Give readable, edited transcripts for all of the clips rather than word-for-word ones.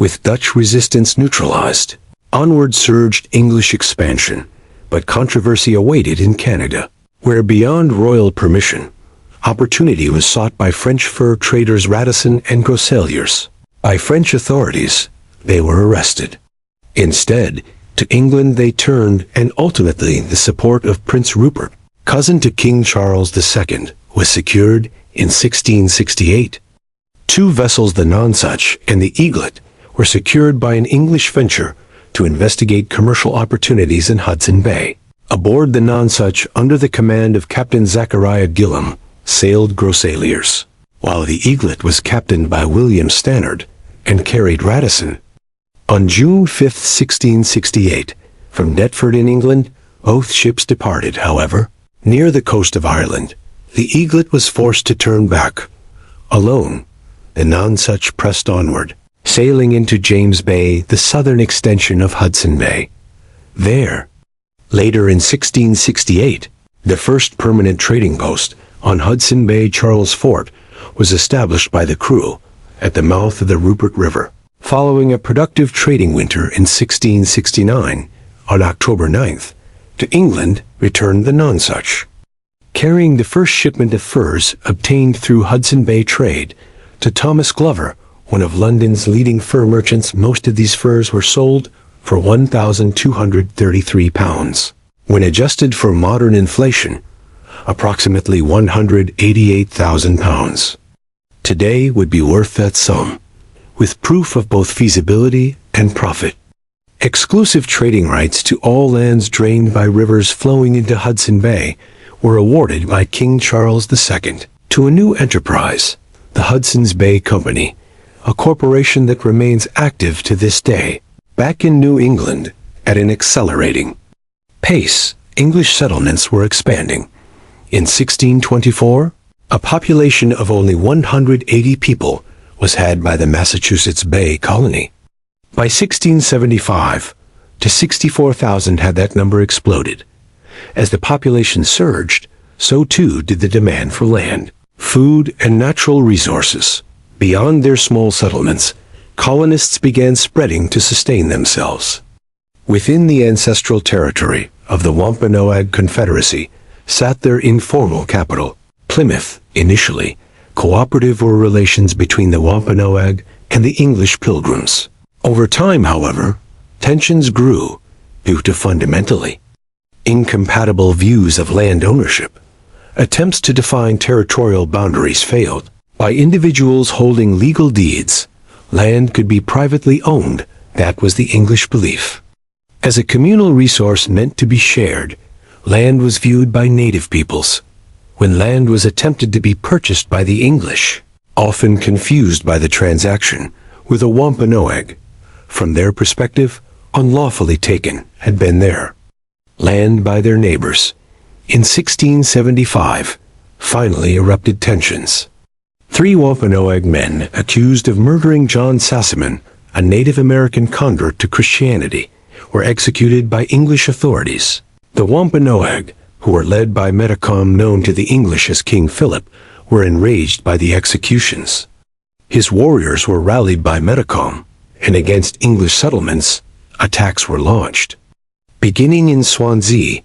With Dutch resistance neutralized, onward surged English expansion, but controversy awaited in Canada, where beyond royal permission, opportunity was sought by French fur traders Radisson and Groseilliers. By French authorities, they were arrested. Instead, to England they turned, and ultimately the support of Prince Rupert, cousin to King Charles II, was secured in 1668. Two vessels, the Nonsuch and the Eaglet, were secured by an English venture to investigate commercial opportunities in Hudson Bay. Aboard the Nonsuch, under the command of Captain Zachariah Gillam, sailed Groseilliers, while the Eaglet was captained by William Stannard and carried Radisson. On June 5, 1668, from Deptford in England, both ships departed. However, near the coast of Ireland, the Eaglet was forced to turn back. Alone, the Nonsuch pressed onward, sailing into James Bay, the southern extension of Hudson Bay. There, later in 1668, the first permanent trading post on Hudson Bay, Charles Fort, was established by the crew at the mouth of the Rupert River. Following a productive trading winter in 1669, on October 9th, to England returned the Nonsuch, carrying the first shipment of furs obtained through Hudson Bay trade to Thomas Glover, one of London's leading fur merchants. Most of these furs were sold for £1,233. When adjusted for modern inflation, approximately £188,000. Today would be worth that sum, with proof of both feasibility and profit. Exclusive trading rights to all lands drained by rivers flowing into Hudson Bay were awarded by King Charles II to a new enterprise, the Hudson's Bay Company, a corporation that remains active to this day. Back in New England, at an accelerating pace, English settlements were expanding. In 1624, a population of only 180 people was had by the Massachusetts Bay Colony. By 1675, to 64,000 had that number exploded. As the population surged, so too did the demand for land, food, and natural resources. Beyond their small settlements, colonists began spreading to sustain themselves. Within the ancestral territory of the Wampanoag Confederacy sat their informal capital, Plymouth. Initially, cooperative were relations between the Wampanoag and the English Pilgrims. Over time, however, tensions grew due to fundamentally incompatible views of land ownership. Attempts to define territorial boundaries failed. By individuals holding legal deeds, land could be privately owned. That was the English belief. As a communal resource meant to be shared, land was viewed by native peoples. When land was attempted to be purchased by the English, often confused by the transaction with a Wampanoag, from their perspective, unlawfully taken, had been their land by their neighbors. In 1675, finally erupted tensions. 3 Wampanoag men accused of murdering John Sassaman, a Native American convert to Christianity, were executed by English authorities. The Wampanoag, who were led by Metacom, known to the English as King Philip, were enraged by the executions. His warriors were rallied by Metacom, and against English settlements, attacks were launched. Beginning in Swansea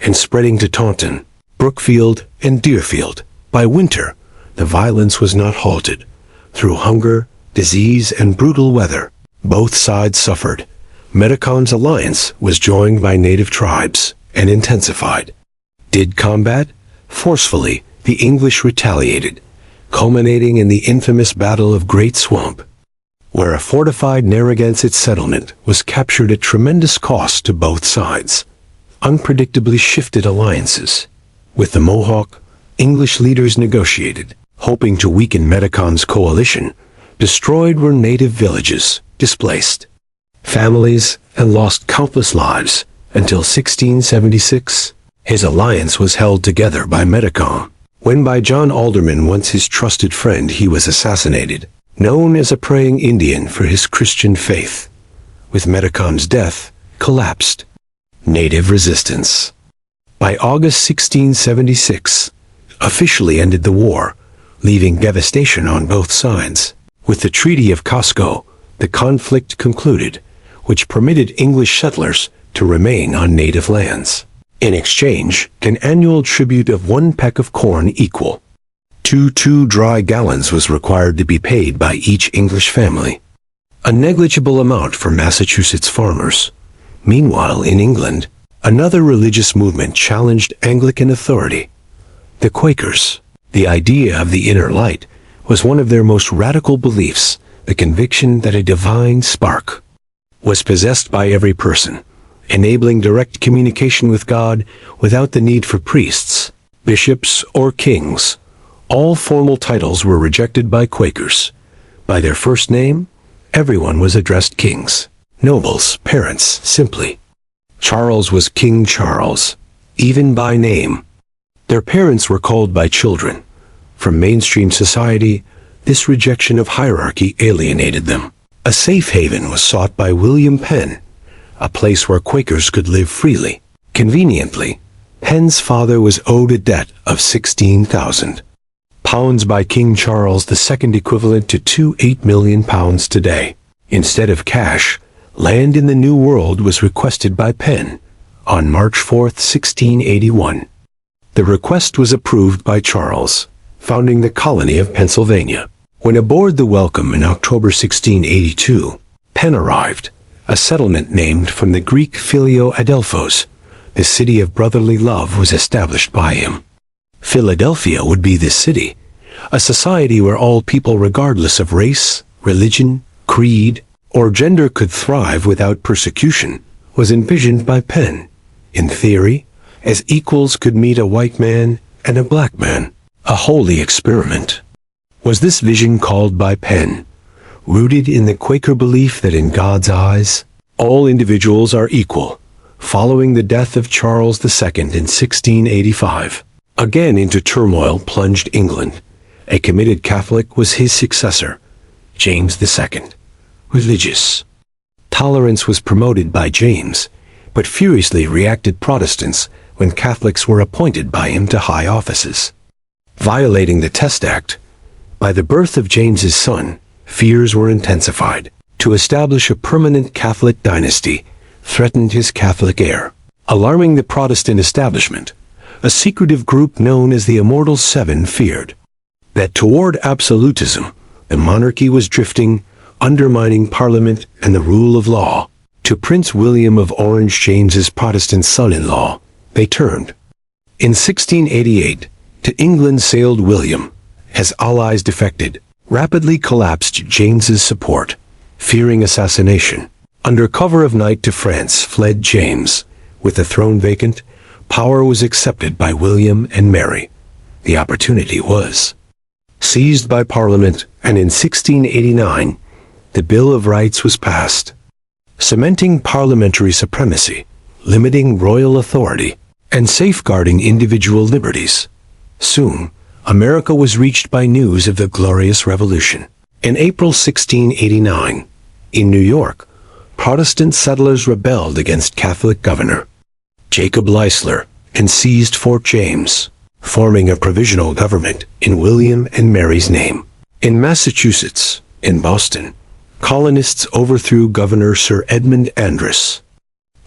and spreading to Taunton, Brookfield, and Deerfield, by winter, the violence was not halted. Through hunger, disease, and brutal weather, both sides suffered. Metacom's alliance was joined by native tribes and intensified. Did combat? Forcefully, the English retaliated, culminating in the infamous Battle of Great Swamp, where a fortified Narragansett settlement was captured at tremendous cost to both sides. Unpredictably shifted alliances. With the Mohawk, English leaders negotiated, hoping to weaken Metacom's coalition. Destroyed were native villages, displaced families, and lost countless lives. Until 1676, his alliance was held together by Metacom, when by John Alderman, once his trusted friend, he was assassinated, known as a praying Indian for his Christian faith. With Metacom's death, collapsed native resistance. By August 1676, officially ended the war, leaving devastation on both sides. With the Treaty of Cusco, the conflict concluded, which permitted English settlers to remain on native lands. In exchange, an annual tribute of 1 peck of corn equal to 2 dry gallons was required to be paid by each English family, a negligible amount for Massachusetts farmers. Meanwhile, in England, another religious movement challenged Anglican authority, the Quakers. The idea of the inner light was one of their most radical beliefs, the conviction that a divine spark was possessed by every person, enabling direct communication with God without the need for priests, bishops, or kings. All formal titles were rejected by Quakers. By their first name, everyone was addressed kings, nobles, parents, simply. Charles was King Charles, even by name. Their parents were called by children. From mainstream society, this rejection of hierarchy alienated them. A safe haven was sought by William Penn, a place where Quakers could live freely. Conveniently, Penn's father was owed a debt of £16,000 by King Charles II, equivalent to £8 million today. Instead of cash, land in the New World was requested by Penn on March 4, 1681. The request was approved by Charles, founding the colony of Pennsylvania. When aboard the Welcome in October 1682, Penn arrived, a settlement named from the Greek Philio Adelphos. The city of brotherly love was established by him. Philadelphia would be the city, a society where all people regardless of race, religion, creed, or gender could thrive without persecution, was envisioned by Penn. In theory, as equals could meet a white man and a black man. A holy experiment. Was this vision called by Penn, rooted in the Quaker belief that in God's eyes, all individuals are equal, following the death of Charles II in 1685. Again into turmoil plunged England. A committed Catholic was his successor, James II. Religious tolerance was promoted by James, but furiously reacted Protestants when Catholics were appointed by him to high offices, violating the Test Act. By the birth of James's son, fears were intensified. To establish a permanent Catholic dynasty threatened his Catholic heir, alarming the Protestant establishment. A secretive group known as the Immortal Seven feared that toward absolutism, the monarchy was drifting, undermining Parliament and the rule of law. To Prince William of Orange, James's Protestant son-in-law, they turned. In 1688, to England sailed William. As allies defected, rapidly collapsed James's support, fearing assassination. Under cover of night to France fled James. With the throne vacant, power was accepted by William and Mary. The opportunity was seized by Parliament, and in 1689, the Bill of Rights was passed, cementing parliamentary supremacy, limiting royal authority, and safeguarding individual liberties. Soon, America was reached by news of the Glorious Revolution. In April 1689, in New York, Protestant settlers rebelled against Catholic governor Jacob Leisler and seized Fort James, forming a provisional government in William and Mary's name. In Massachusetts, in Boston, colonists overthrew Governor Sir Edmund Andros,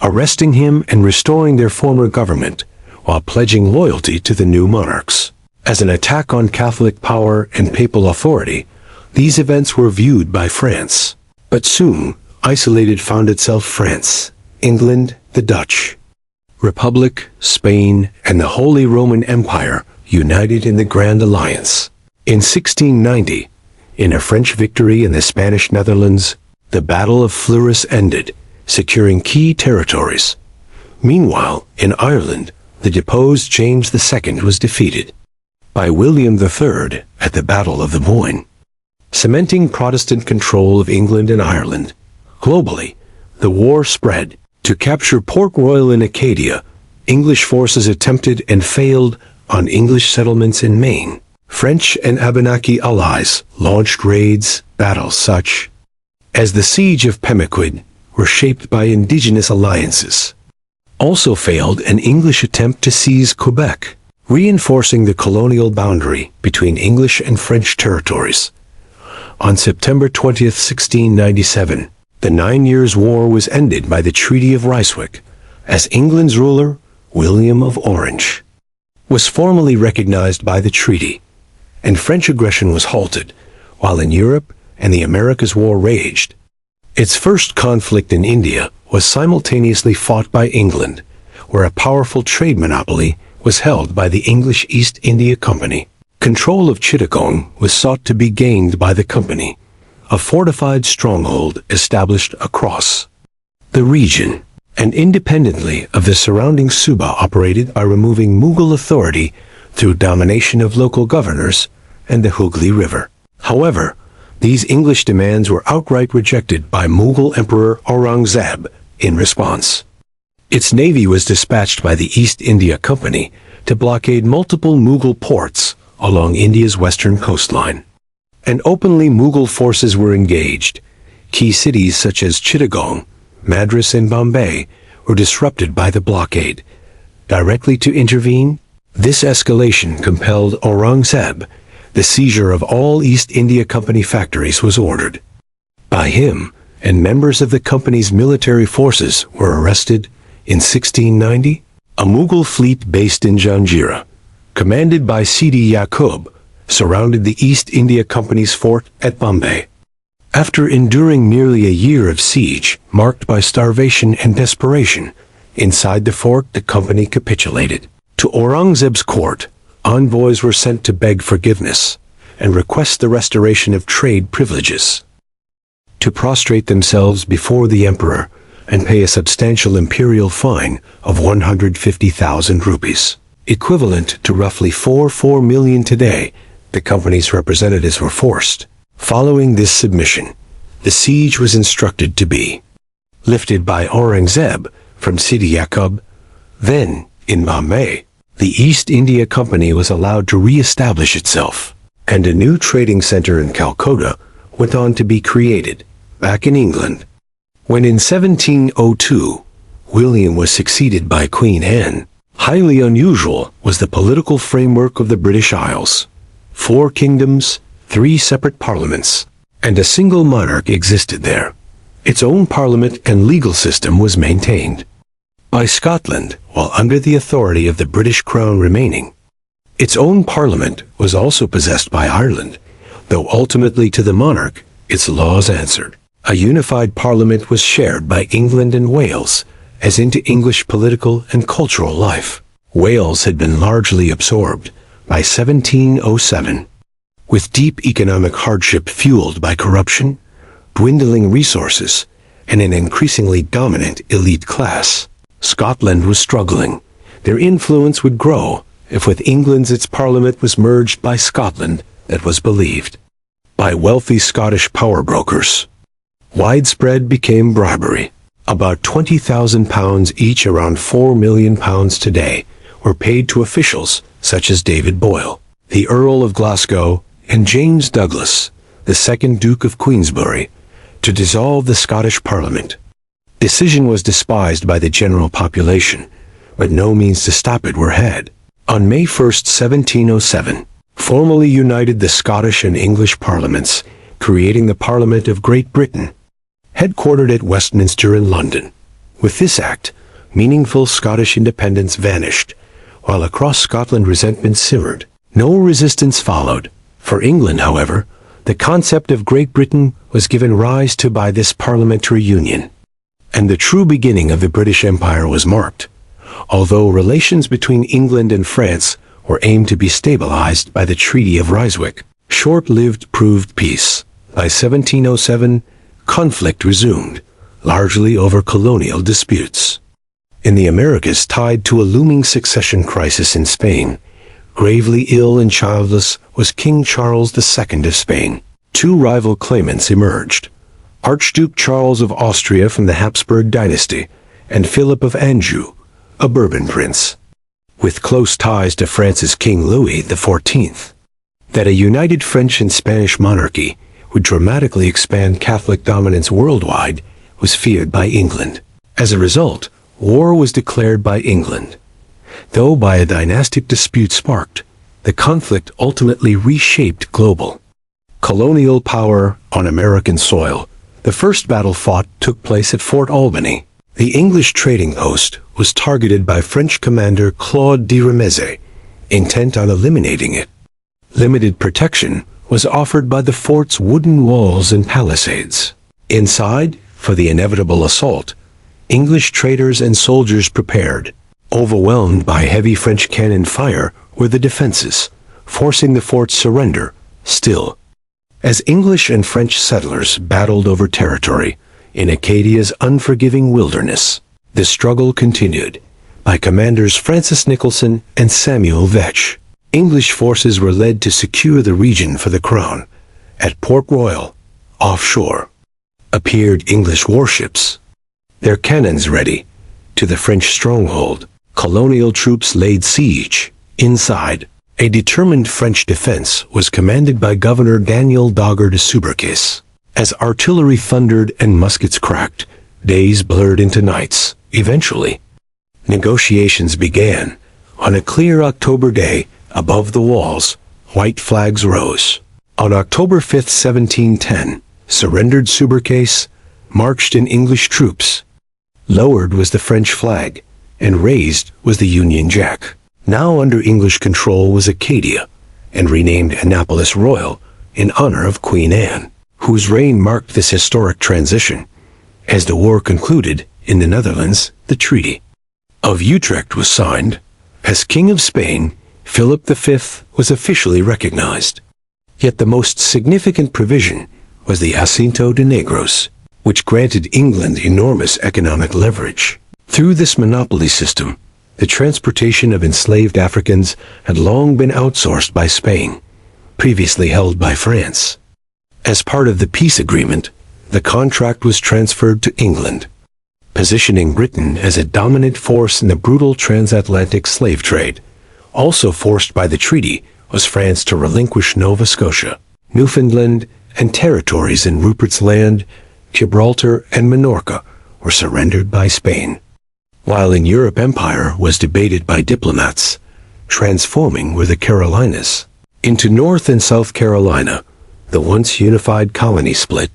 arresting him and restoring their former government while pledging loyalty to the new monarchs. As an attack on Catholic power and papal authority, these events were viewed by France. But soon, isolated found itself France, England, the Dutch Republic, Spain, and the Holy Roman Empire united in the Grand Alliance. In 1690, in a French victory in the Spanish Netherlands, the Battle of Fleurus ended, securing key territories. Meanwhile, in Ireland, the deposed James II was defeated by William III at the Battle of the Boyne, cementing Protestant control of England and Ireland. Globally, the war spread. To capture Port Royal in Acadia, English forces attempted and failed on English settlements in Maine. French and Abenaki allies launched raids. Battles such as the Siege of Pemaquid were shaped by indigenous alliances. Also failed an English attempt to seize Quebec, reinforcing the colonial boundary between English and French territories. on September 20th, 1697, the 9 Years' War was ended by the Treaty of Ryswick, as England's ruler, William of Orange, was formally recognized by the treaty, and French aggression was halted, while in Europe and the Americas war raged. Its first conflict in India was simultaneously fought by England, where a powerful trade monopoly was held by the English East India Company. Control of Chittagong was sought to be gained by the company, a fortified stronghold established across the region, and independently of the surrounding Suba operated by removing Mughal authority through domination of local governors and the Hooghly River. However, these English demands were outright rejected by Mughal Emperor Aurangzeb in response. Its navy was dispatched by the East India Company to blockade multiple Mughal ports along India's western coastline. And openly Mughal forces were engaged. Key cities such as Chittagong, Madras and Bombay were disrupted by the blockade. Directly to intervene, this escalation compelled Aurangzeb. The seizure of all East India Company factories was ordered. By him, and members of the company's military forces were arrested. In 1690, a Mughal fleet based in Janjira, commanded by Sidi Yaqub, surrounded the East India Company's fort at Bombay. After enduring nearly a year of siege, marked by starvation and desperation, inside the fort the company capitulated. To Aurangzeb's court, envoys were sent to beg forgiveness and request the restoration of trade privileges, to prostrate themselves before the emperor and pay a substantial imperial fine of 150,000 rupees, equivalent to roughly 4 million today. The company's representatives were forced. Following this submission, the siege was instructed to be lifted by Aurangzeb from Sidi Yaqub. Then, in Bombay, the East India Company was allowed to re-establish itself, and a new trading center in Calcutta went on to be created, back in England. When in 1702, William was succeeded by Queen Anne, highly unusual was the political framework of the British Isles. 4 kingdoms, 3 separate parliaments, and a single monarch existed there. Its own parliament and legal system was maintained by Scotland, while under the authority of the British Crown remaining. Its own parliament was also possessed by Ireland, though ultimately to the monarch its laws answered. A unified parliament was shared by England and Wales, as into English political and cultural life. Wales had been largely absorbed by 1707. With deep economic hardship fueled by corruption, dwindling resources, and an increasingly dominant elite class, Scotland was struggling. Their influence would grow if with England's its parliament was merged by Scotland, that was believed by wealthy Scottish power brokers. Widespread became bribery. About £20,000 each, around £4 million today, were paid to officials such as David Boyle, the Earl of Glasgow, and James Douglas, the second Duke of Queensberry, to dissolve the Scottish Parliament. Decision was despised by the general population, but no means to stop it were had. On May 1, 1707, formally united the Scottish and English parliaments, creating the Parliament of Great Britain, headquartered at Westminster in London. With this act, meaningful Scottish independence vanished, while across Scotland resentment simmered. No resistance followed. For England, however, the concept of Great Britain was given rise to by this parliamentary union, and the true beginning of the British Empire was marked. Although relations between England and France were aimed to be stabilized by the Treaty of Ryswick, short-lived proved peace. By 1707, conflict resumed, largely over colonial disputes. In the Americas, tied to a looming succession crisis in Spain, gravely ill and childless was King Charles II of Spain. 2 rival claimants emerged: Archduke Charles of Austria from the Habsburg dynasty, and Philip of Anjou, a Bourbon prince, with close ties to France's King Louis XIV. That a united French and Spanish monarchy would dramatically expand Catholic dominance worldwide was feared by England. As a result, war was declared by England. Though by a dynastic dispute sparked, the conflict ultimately reshaped global Colonial power on American soil. The first battle fought took place at Fort Albany. The English trading post was targeted by French commander Claude de Ramezay, intent on eliminating it. Limited protection was offered by the fort's wooden walls and palisades. Inside, for the inevitable assault, English traders and soldiers prepared. Overwhelmed by heavy French cannon fire were the defenses, forcing the fort's surrender. Still, as English and French settlers battled over territory in Acadia's unforgiving wilderness, the struggle continued. By commanders Francis Nicholson and Samuel Vetch, English forces were led to secure the region for the crown. At Port Royal, offshore, appeared English warships, their cannons ready. To the French stronghold, colonial troops laid siege. Inside, a determined French defense was commanded by Governor Daniel Dogger de Subercase. As artillery thundered and muskets cracked, days blurred into nights. Eventually, negotiations began. On a clear October day, above the walls, white flags rose. On October 5, 1710, surrendered Subercase, marched in English troops. Lowered was the French flag, and raised was the Union Jack. Now under English control was Acadia, and renamed Annapolis Royal in honor of Queen Anne, whose reign marked this historic transition. As the war concluded in the Netherlands, the Treaty of Utrecht was signed. As King of Spain, Philip V was officially recognized. Yet the most significant provision was the Asinto de Negros, which granted England enormous economic leverage. Through this monopoly system, the transportation of enslaved Africans had long been outsourced by Spain, previously held by France. As part of the peace agreement, the contract was transferred to England, positioning Britain as a dominant force in the brutal transatlantic slave trade. Also forced by the treaty was France to relinquish Nova Scotia, Newfoundland, and territories in Rupert's Land. Gibraltar and Minorca were surrendered by Spain. While in Europe empire was debated by diplomats, transforming were the Carolinas. Into North and South Carolina, the once unified colony split.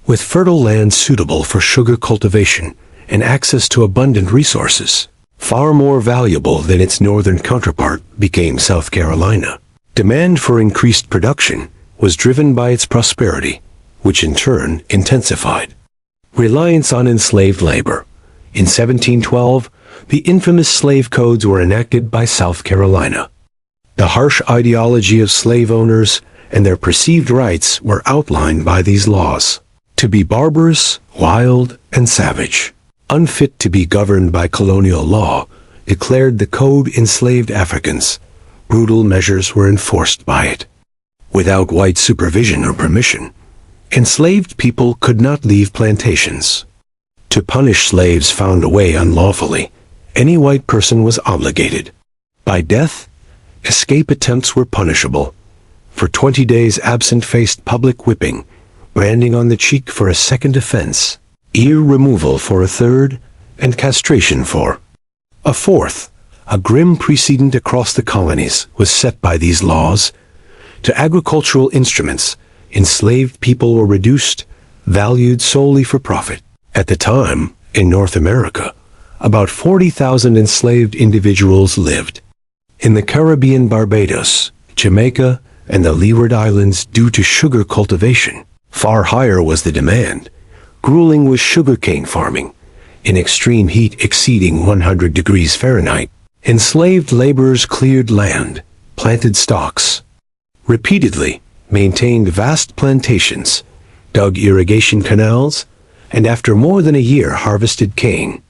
With fertile land suitable for sugar cultivation and access to abundant resources, far more valuable than its northern counterpart became South Carolina. Demand for increased production was driven by its prosperity, which in turn intensified reliance on enslaved labor. In 1712, the infamous slave codes were enacted by South Carolina. The harsh ideology of slave owners and their perceived rights were outlined by these laws. To be barbarous, wild, and savage, unfit to be governed by colonial law, declared the code enslaved Africans. Brutal measures were enforced by it. Without white supervision or permission, enslaved people could not leave plantations. To punish slaves found away unlawfully, any white person was obligated. By death, escape attempts were punishable. For 20 days absent faced public whipping, branding on the cheek for a second offense, ear removal for a third, and castration for a fourth. A grim precedent across the colonies was set by these laws. To agricultural instruments, enslaved people were reduced, valued solely for profit. At the time, in North America, about 40,000 enslaved individuals lived. In the Caribbean, Barbados, Jamaica, and the Leeward Islands, due to sugar cultivation, far higher was the demand. Grueling was sugarcane farming, in extreme heat exceeding 100 degrees Fahrenheit. Enslaved laborers cleared land, planted stocks, repeatedly maintained vast plantations, dug irrigation canals, and after more than a year harvested cane.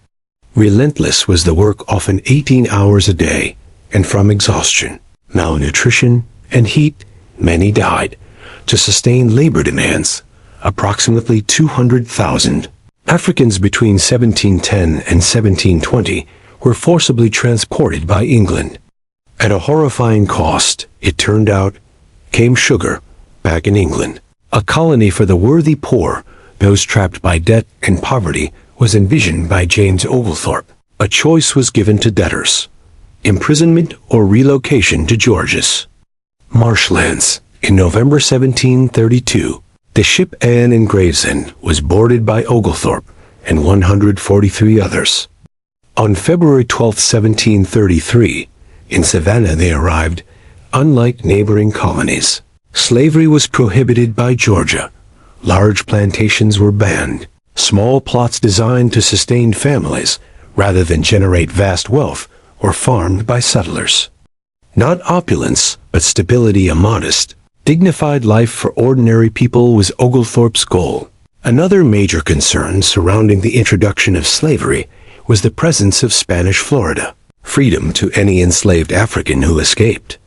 Relentless was the work, often 18 hours a day, and from exhaustion, malnutrition, and heat, many died. To sustain labor demands, approximately 200,000 Africans between 1710 and 1720 were forcibly transported by England. At a horrifying cost, it turned out, came sugar, back in England. A colony for the worthy poor, those trapped by debt and poverty, was envisioned by James Oglethorpe. A choice was given to debtors: imprisonment or relocation to Georgia's marshlands. In November 1732, the ship Anne in Gravesend was boarded by Oglethorpe and 143 others. On February 12, 1733, in Savannah they arrived. Unlike neighboring colonies, slavery was prohibited by Georgia. Large plantations were banned. Small plots designed to sustain families rather than generate vast wealth were farmed by settlers. Not opulence, but stability, a modest, dignified life for ordinary people was Oglethorpe's goal. Another major concern surrounding the introduction of slavery was the presence of Spanish Florida, freedom to any enslaved African who escaped.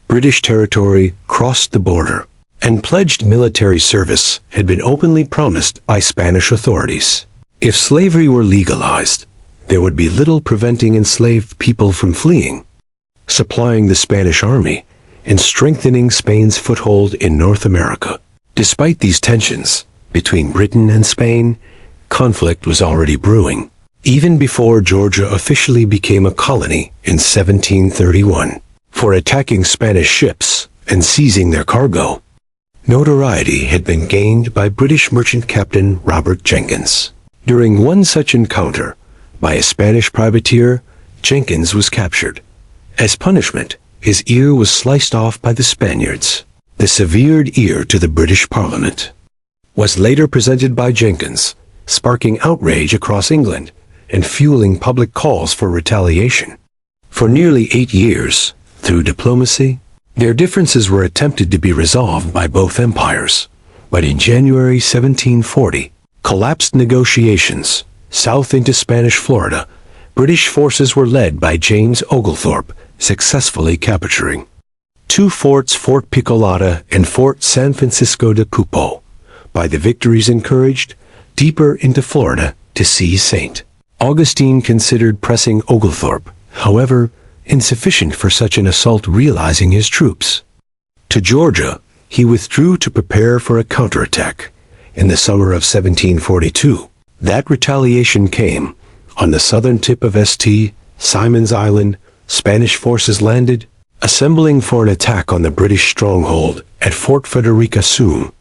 British territory crossed the border, and pledged military service had been openly promised by Spanish authorities. If slavery were legalized, there would be little preventing enslaved people from fleeing, supplying the Spanish army, and strengthening Spain's foothold in North America. Despite these tensions between Britain and Spain, conflict was already brewing, even before Georgia officially became a colony in 1731, for attacking Spanish ships and seizing their cargo. Notoriety had been gained by British merchant captain Robert Jenkins. During one such encounter, by a Spanish privateer, Jenkins was captured. As punishment, his ear was sliced off by the Spaniards. The severed ear to the British Parliament was later presented by Jenkins, sparking outrage across England and fueling public calls for retaliation. For nearly 8 years, through diplomacy, their differences were attempted to be resolved by both empires. But in January 1740, collapsed negotiations south into Spanish Florida. British forces were led by James Oglethorpe, successfully capturing two forts, Fort Picolata and Fort San Francisco de Cupo. By the victories encouraged, deeper into Florida to seize St. Augustine considered pressing Oglethorpe, however, insufficient for such an assault, realizing his troops. To Georgia, he withdrew to prepare for a counterattack. In the summer of 1742, that retaliation came. On the southern tip of St. Simon's Island, Spanish forces landed, assembling for an attack on the British stronghold at Fort Frederica Soon.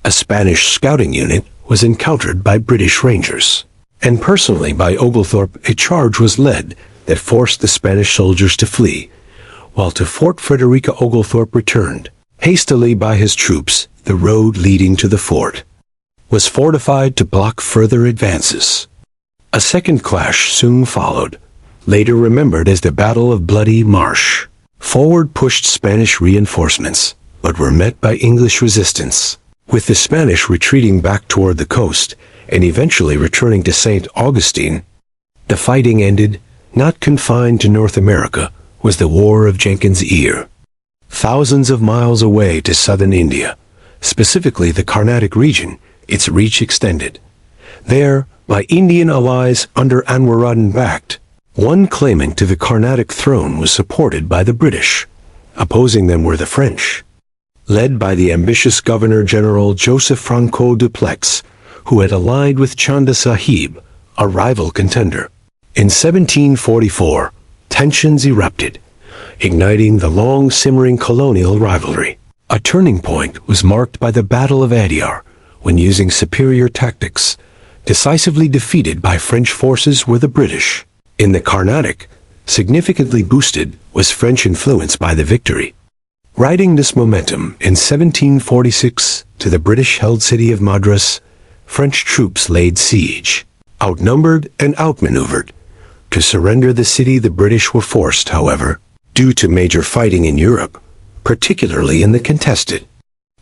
A Spanish scouting unit was encountered by British Rangers, and personally by Oglethorpe a charge was led that forced the Spanish soldiers to flee, while to Fort Frederica Oglethorpe returned. Hastily by his troops, the road leading to the fort was fortified to block further advances. A second clash soon followed, later remembered as the Battle of Bloody Marsh. Forward pushed Spanish reinforcements, but were met by English resistance, with the Spanish retreating back toward the coast and eventually returning to St. Augustine. The fighting ended. Not confined to North America was the War of Jenkins' Ear. Thousands of miles away to southern India, specifically the Carnatic region, its reach extended. There, by Indian allies under Anwar backed, one claimant to the Carnatic throne was supported by the British. Opposing them were the French, led by the ambitious Governor-General Joseph Francois Dupleix, who had allied with Chanda Sahib, a rival contender. In 1744, tensions erupted, igniting the long-simmering colonial rivalry. A turning point was marked by the Battle of Adyar, when using superior tactics, decisively defeated by French forces were the British. In the Carnatic, significantly boosted was French influence by the victory. Riding this momentum in 1746 to the British-held city of Madras, French troops laid siege. Outnumbered and outmaneuvered. To surrender the city the British were forced, however, due to major fighting in Europe, particularly in the contested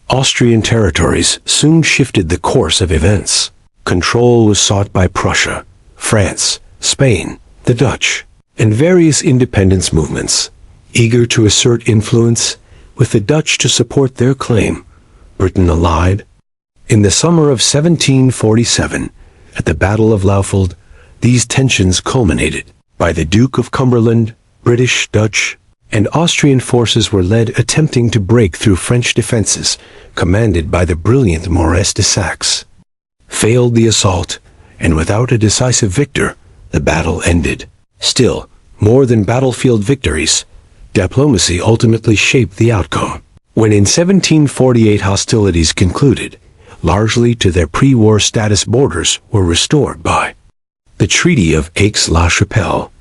Austrian territories, soon shifted the course of events. Control was sought by Prussia, France, Spain, the Dutch, and various independence movements, eager to assert influence, with the Dutch to support their claim. Britain allied. In the summer of 1747, at the Battle of Lauffeld, these tensions culminated. By the Duke of Cumberland, British, Dutch, and Austrian forces were led attempting to break through French defenses, commanded by the brilliant Maurice de Saxe. Failed the assault, and without a decisive victor, the battle ended. Still, more than battlefield victories, diplomacy ultimately shaped the outcome. When in 1748 hostilities concluded, largely to their pre-war status, borders were restored by the Treaty of Aix-la-Chapelle.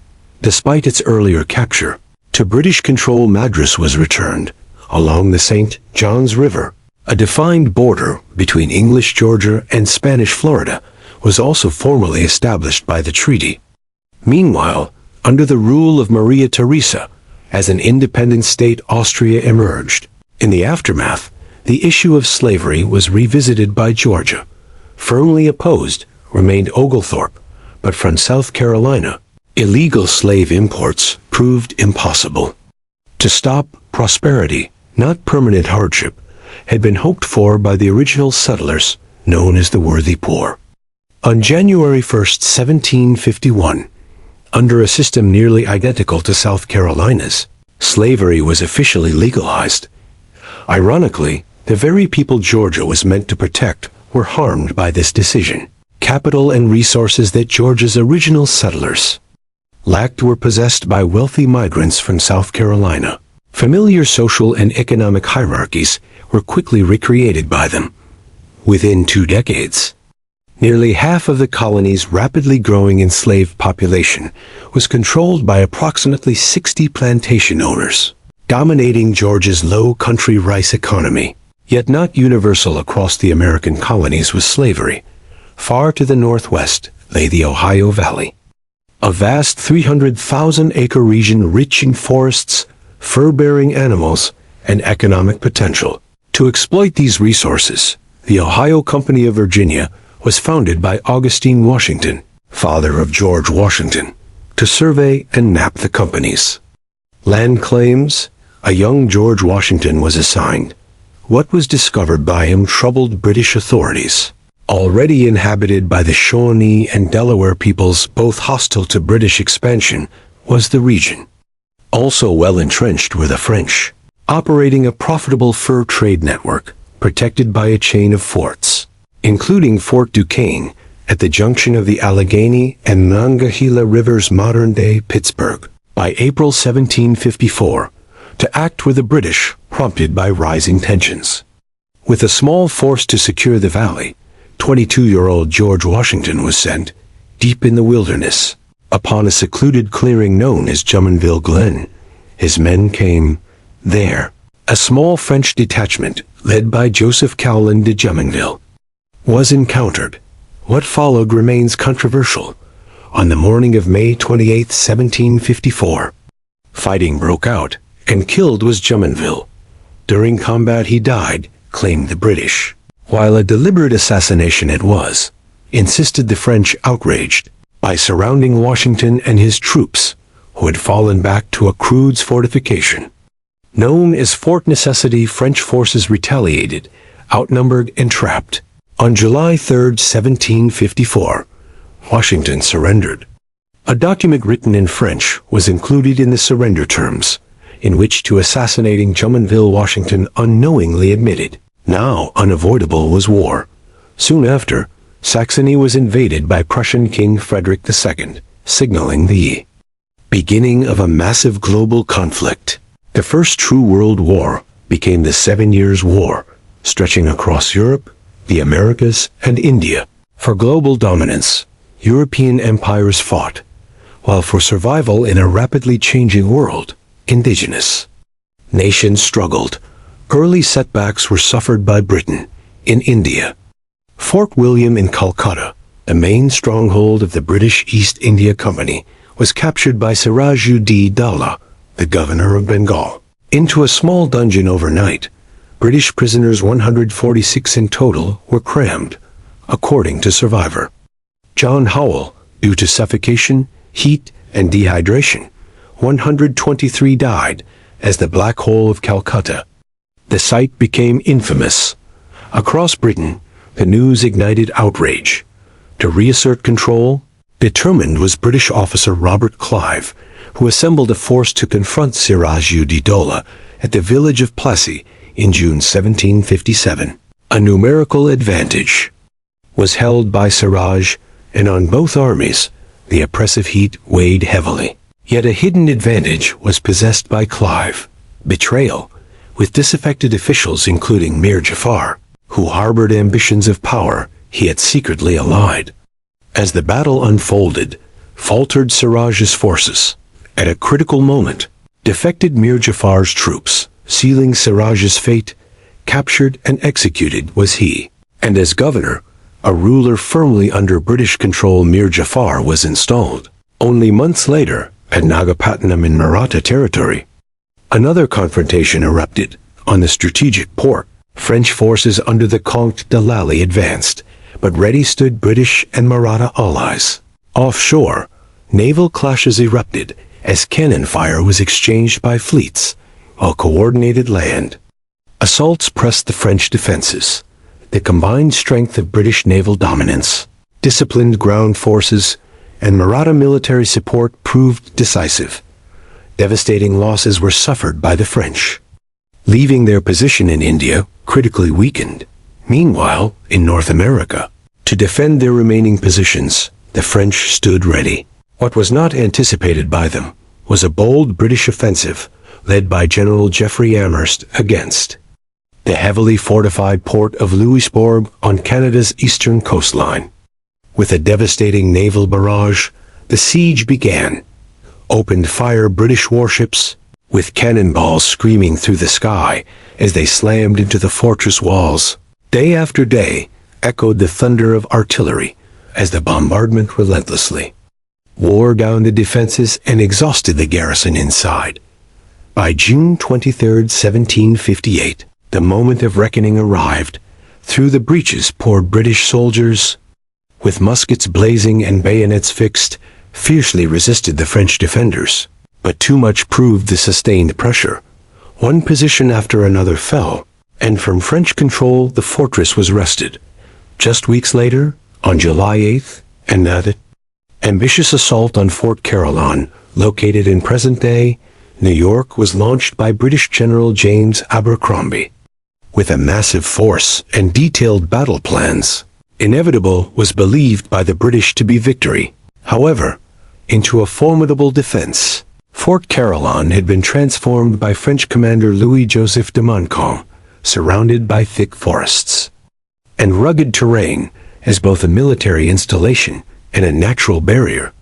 Despite its earlier capture, to British control Madras was returned, along the St. Johns River. A defined border between English Georgia and Spanish Florida was also formally established by the treaty. Meanwhile, under the rule of Maria Theresa, as an independent state, Austria emerged. In the aftermath, the issue of slavery was revisited by Georgia. Firmly opposed remained Oglethorpe, but from South Carolina, illegal slave imports proved impossible. To stop prosperity, not permanent hardship, had been hoped for by the original settlers, known as the worthy poor. On January 1, 1751, under a system nearly identical to South Carolina's, slavery was officially legalized. Ironically, the very people Georgia was meant to protect were harmed by this decision. Capital and resources that Georgia's original settlers lacked were possessed by wealthy migrants from South Carolina. Familiar social and economic hierarchies were quickly recreated by them. Within 2 decades, nearly half of the colony's rapidly growing enslaved population was controlled by approximately 60 plantation owners, dominating Georgia's low-country rice economy. Yet not universal across the American colonies was slavery. Far to the northwest lay the Ohio Valley, a vast 300,000-acre region rich in forests, fur-bearing animals, and economic potential. To exploit these resources, the Ohio Company of Virginia was founded by Augustine Washington, father of George Washington, to survey and map the company's land claims. A young George Washington was assigned. What was discovered by him troubled British authorities. Already inhabited by the Shawnee and Delaware peoples, both hostile to British expansion, was the region. Also well entrenched were the French, operating a profitable fur trade network, protected by a chain of forts, including Fort Duquesne, at the junction of the Allegheny and Monongahela Rivers, modern-day Pittsburgh. By April 1754, to act with the British, prompted by rising tensions. With a small force to secure the valley, 22-year-old George Washington was sent, deep in the wilderness, upon a secluded clearing known as Jumonville Glen. His men came there. A small French detachment, led by Joseph Cowland de Jumonville, was encountered. What followed remains controversial. On the morning of May 28, 1754, fighting broke out, and killed was Jumonville. During combat he died, claimed the British. While a deliberate assassination it was, insisted the French, outraged by surrounding Washington and his troops, who had fallen back to a crude fortification known as Fort Necessity. French forces retaliated, outnumbered and trapped. On July 3, 1754, Washington surrendered. A document written in French was included in the surrender terms, in which to assassinating Jumonville Washington unknowingly admitted. Now unavoidable was war. Soon after, Saxony was invaded by Prussian King Frederick II, signaling the beginning of a massive global conflict. The First True World War became the 7 Years' War, stretching across Europe, the Americas, and India. For global dominance, European empires fought, while for survival in a rapidly changing world, indigenous nations struggled. Early setbacks were suffered by Britain in India. Fort William in Calcutta, the main stronghold of the British East India Company, was captured by Siraj-ud-Dowlah, the governor of Bengal. Into a small dungeon overnight, British prisoners, 146 in total, were crammed, according to survivor John Howell. Due to suffocation, heat, and dehydration, 123 died as the Black Hole of Calcutta. The site became infamous. Across Britain, the news ignited outrage. To reassert control, determined was British officer Robert Clive, who assembled a force to confront Siraj-ud-Dowlah at the village of Plassey in June 1757. A numerical advantage was held by Siraj, and on both armies, the oppressive heat weighed heavily. Yet a hidden advantage was possessed by Clive: betrayal. with disaffected officials including Mir Jafar, who harbored ambitions of power he had secretly allied. As the battle unfolded, faltered Siraj's forces. At a critical moment, defected Mir Jafar's troops, sealing Siraj's fate. Captured and executed was he. And as governor, a ruler firmly under British control, Mir Jafar was installed. Only months later, at Nagapattinam in Maratha territory, another confrontation erupted. On the strategic port, French forces under the Comte de Lally advanced, but ready stood British and Maratha allies. Offshore, naval clashes erupted as cannon fire was exchanged by fleets, while coordinated land assaults pressed the French defenses. The combined strength of British naval dominance, disciplined ground forces, and Maratha military support proved decisive. Devastating losses were suffered by the French, leaving their position in India critically weakened. Meanwhile, in North America, to defend their remaining positions, the French stood ready. What was not anticipated by them was a bold British offensive led by General Geoffrey Amherst against the heavily fortified port of Louisbourg on Canada's eastern coastline. With a devastating naval barrage, the siege began. Opened fire British warships, with cannonballs screaming through the sky as they slammed into the fortress walls. Day after day echoed the thunder of artillery as the bombardment relentlessly wore down the defenses and exhausted the garrison inside. By June 23, 1758, the moment of reckoning arrived. Through the breaches poured British soldiers, with muskets blazing and bayonets fixed, fiercely resisted the French defenders. But too much proved the sustained pressure. One position after another fell, and from French control the fortress was wrested. Just weeks later, on July 8th, another ambitious assault on Fort Caroline, located in present-day New York, was launched by British General James Abercrombie. With a massive force and detailed battle plans, inevitable was believed by the British to be victory. However, into a formidable defense, Fort Caroline had been transformed by French commander Louis-Joseph de Montcalm, surrounded by thick forests and rugged terrain as both a military installation and a natural barrier.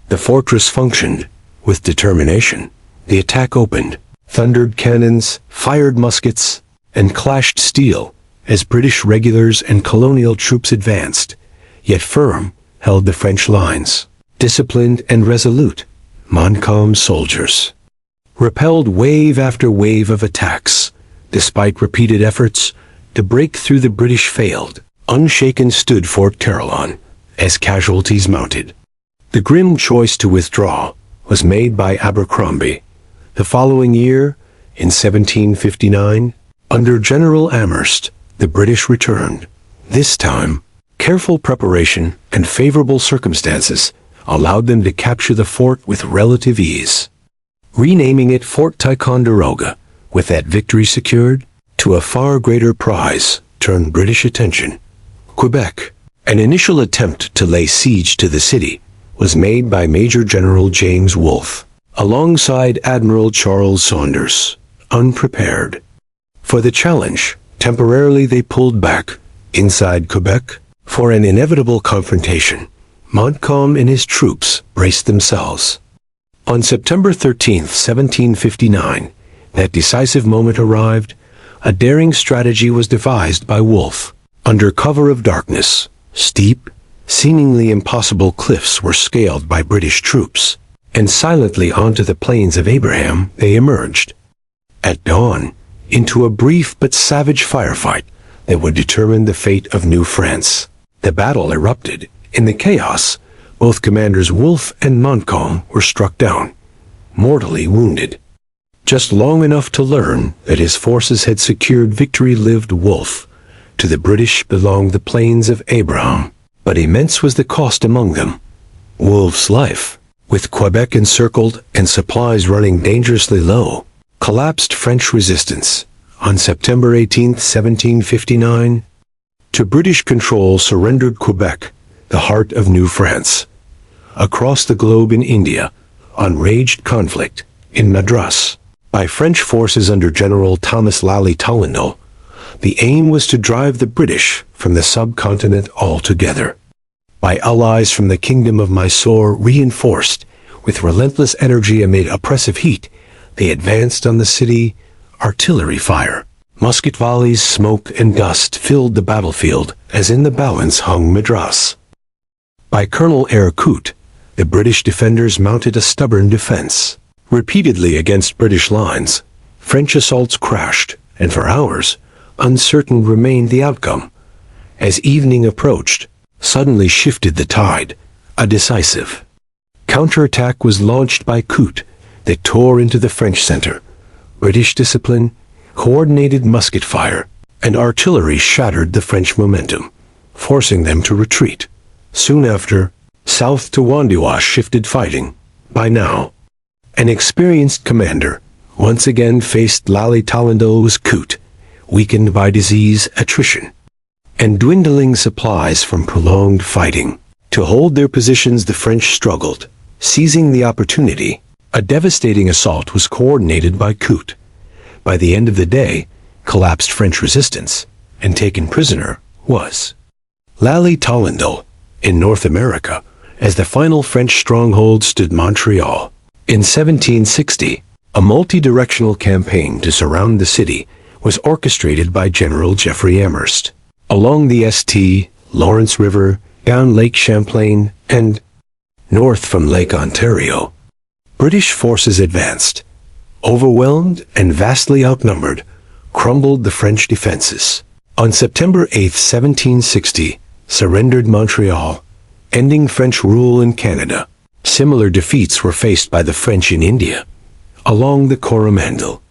The fortress functioned with determination. The attack opened, thundered cannons, fired muskets, and clashed steel as British regulars and colonial troops advanced, yet firm held the French lines. Disciplined and resolute, Montcalm's soldiers repelled wave after wave of attacks. Despite repeated efforts to break through, the British failed. Unshaken stood Fort Caroline as casualties mounted. The grim choice to withdraw was made by Abercrombie. The following year, in 1759, under General Amherst, the British returned. This time, careful preparation and favorable circumstances allowed them to capture the fort with relative ease. Renaming it Fort Ticonderoga, with that victory secured, to a far greater prize turned British attention. Quebec. An initial attempt to lay siege to the city was made by Major General James Wolfe, alongside Admiral Charles Saunders. Unprepared for the challenge, temporarily they pulled back. Inside Quebec, for an inevitable confrontation, Montcalm and his troops braced themselves. On September 13, 1759, that decisive moment arrived. A daring strategy was devised by Wolfe. Under cover of darkness, steep, seemingly impossible cliffs were scaled by British troops, and silently onto the plains of Abraham they emerged. At dawn, into a brief but savage firefight that would determine the fate of New France. The battle erupted. In the chaos, both commanders Wolfe and Montcalm were struck down, mortally wounded. Just long enough to learn that his forces had secured victory lived Wolfe. To the British belonged the plains of Abraham, but immense was the cost among them. Wolfe's life, with Quebec encircled and supplies running dangerously low, collapsed French resistance. On September 18, 1759, to British control surrendered Quebec, the heart of New France. Across the globe in India, unraged conflict. In Madras, by French forces under General Thomas Lally Tollendal. The aim was to drive the British from the subcontinent altogether. By allies from the Kingdom of Mysore reinforced with relentless energy amid oppressive heat, they advanced on the city. Artillery fire, musket volleys, smoke, and dust filled the battlefield, as in the balance hung Madras. By Colonel Eyre Coote, the British defenders mounted a stubborn defense. Repeatedly against British lines, French assaults crashed, and for hours, uncertain remained the outcome. As evening approached, suddenly shifted the tide. A decisive counterattack was launched by Coote that tore into the French center. British discipline, coordinated musket fire, and artillery shattered the French momentum, forcing them to retreat. Soon after, south to Wandiwa shifted fighting. By now, an experienced commander once again faced Lally Tollendal's Coote, weakened by disease, attrition, and dwindling supplies from prolonged fighting. To hold their positions, the French struggled, seizing the opportunity. A devastating assault was coordinated by Coote. By the end of the day, collapsed French resistance, and taken prisoner was Lally Tollendal. In North America, as the final French stronghold stood Montreal. In 1760, a multi-directional campaign to surround the city was orchestrated by General Geoffrey Amherst. Along the St. Lawrence River, down Lake Champlain, and north from Lake Ontario, British forces advanced. Overwhelmed and vastly outnumbered, crumbled the French defenses. On September 8, 1760, surrendered Montreal, ending French rule in Canada. Similar defeats were faced by the French in India. Along the Coromandel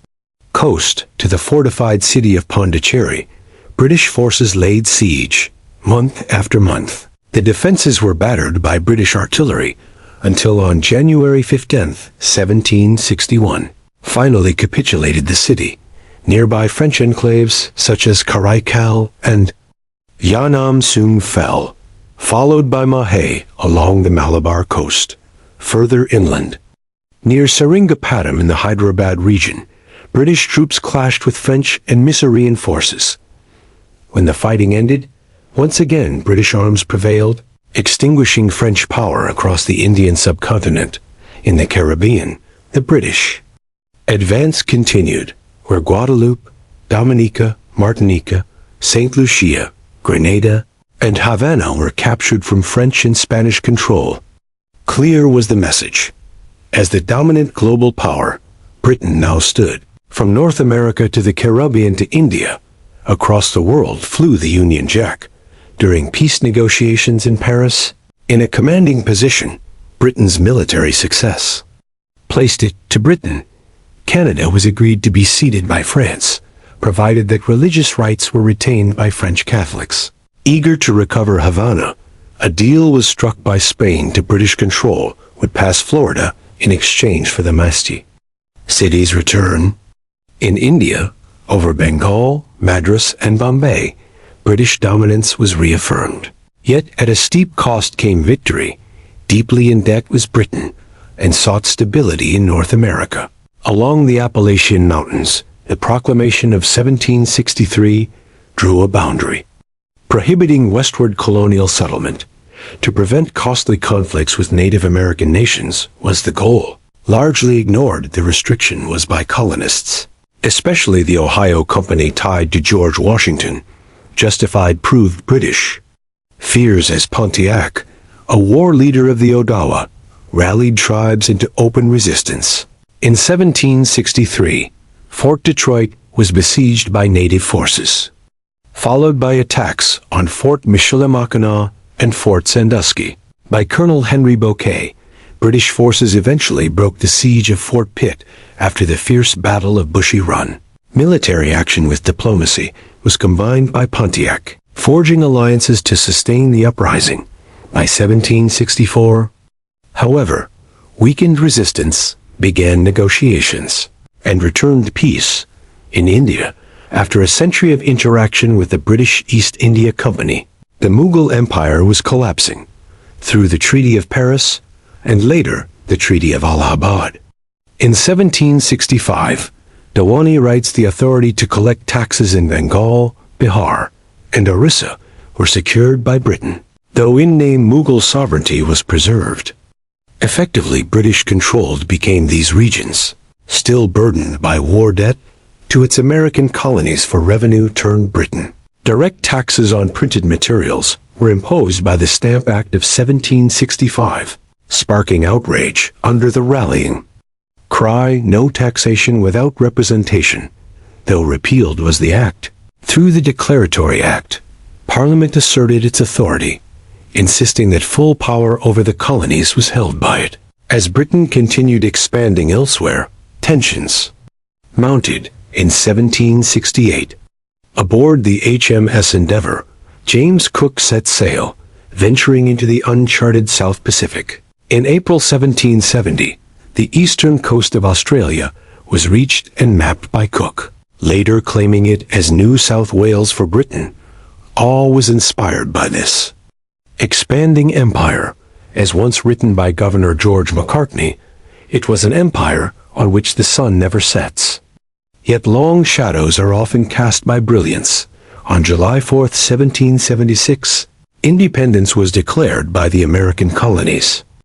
coast to the fortified city of Pondicherry, British forces laid siege, month after month. The defenses were battered by British artillery until on January 15, 1761, finally capitulated the city. Nearby French enclaves such as Karaikal and Yanam soon fell, followed by Mahé along the Malabar coast. Further inland, near Seringapatam in the Hyderabad region, British troops clashed with French and Mysorean forces. When the fighting ended, once again British arms prevailed, extinguishing French power across the Indian subcontinent. In the Caribbean, the British advance continued, where Guadeloupe, Dominica, Martinica, St. Lucia, Grenada, and Havana were captured from French and Spanish control. Clear was the message. As the dominant global power, Britain now stood. From North America to the Caribbean to India, across the world flew the Union Jack. During peace negotiations in Paris, in a commanding position, Britain's military success placed it to Britain. Canada was agreed to be ceded by France, provided that religious rights were retained by French Catholics. Eager to recover Havana, a deal was struck by Spain to British control would pass Florida in exchange for the Masti city's return. In India, over Bengal, Madras, and Bombay, British dominance was reaffirmed. Yet at a steep cost came victory. Deeply in debt was Britain, and sought stability in North America. Along the Appalachian Mountains, the proclamation of 1763 drew a boundary, prohibiting westward colonial settlement. To prevent costly conflicts with Native American nations was the goal. Largely ignored, the restriction was by colonists, especially the Ohio Company tied to George Washington. Justified proved British fears as Pontiac, a war leader of the Odawa, rallied tribes into open resistance. In 1763, Fort Detroit was besieged by native forces, followed by attacks on Fort Michilimackinac and Fort Sandusky. By Colonel Henry Bouquet, British forces eventually broke the siege of Fort Pitt after the fierce Battle of Bushy Run. Military action with diplomacy was combined by Pontiac, forging alliances to sustain the uprising. By 1764, however, weakened resistance began negotiations and returned peace in India. After a century of interaction with the British East India Company, the Mughal Empire was collapsing through the Treaty of Paris and later the Treaty of Allahabad. In 1765, Dawani rights, the authority to collect taxes in Bengal, Bihar, and Orissa, were secured by Britain, though in name Mughal sovereignty was preserved. Effectively British-controlled became these regions, still burdened by war debt, to its American colonies for revenue turned Britain. Direct taxes on printed materials were imposed by the Stamp Act of 1765, sparking outrage under the rallying cry, "No taxation without representation," though repealed was the act. Through the Declaratory Act, Parliament asserted its authority, insisting that full power over the colonies was held by it. As Britain continued expanding elsewhere, tensions mounted. In 1768, aboard the HMS Endeavour, James Cook set sail, venturing into the uncharted South Pacific. In April 1770, the eastern coast of Australia was reached and mapped by Cook, later claiming it as New South Wales for Britain. All was inspired by this expanding empire. As once written by Governor George Macartney, it was an empire on which the sun never sets. Yet long shadows are often cast by brilliance. On July 4, 1776, independence was declared by the American colonies.